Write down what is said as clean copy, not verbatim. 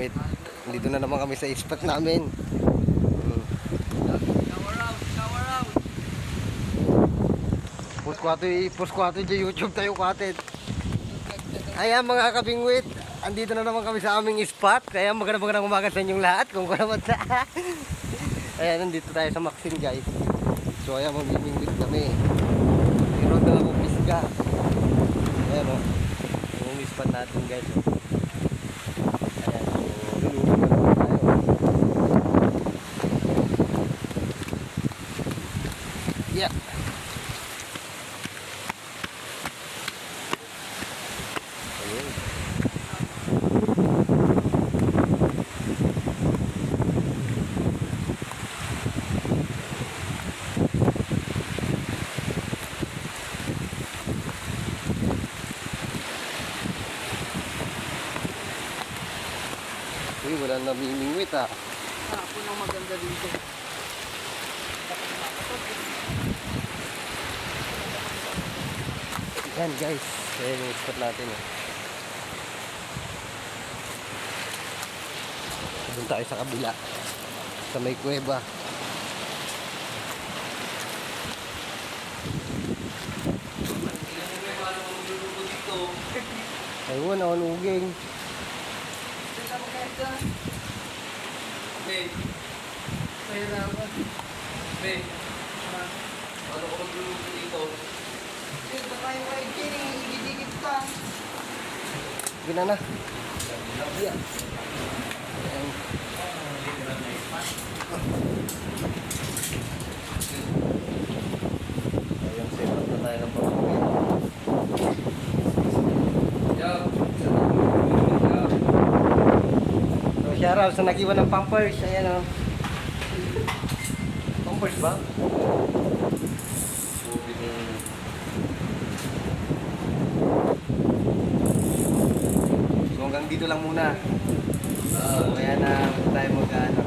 kapingwit. Dito na naman kami sa spot namin. Post ko ato dyan YouTube tayo katit. Ayan mga kapingwit, andito na naman kami sa aming spot. Kaya magandang umaga sa inyong lahat. Kung karaman sa ayan, nandito tayo sa Maxine guys. So ayan, mamimingwit kami. Meron na akong pisga. Ayan o, yung spot natin guys. Ayan, so lulungan na naman tayo. Yeah. Uy, wala namimingwit ah. Hapon ang maganda dito. Yan guys, ayan yung spot natin eh. Doon tayo sa kabila, sa may kuweba. Ayun, ako nuging. Babe. Mahirapan. Babe. Ano ko magluluto dito? Babe, baka yung white chicken, igidikit ka. Gina na. Yeah. Ayan. Ayan, set up na tayo ng pamangkin. So, shoutout sa nag-iwan ng Pampers. Ayan o. Pampers ba? So hanggang dito lang muna. So ayan na tayo mag-ano.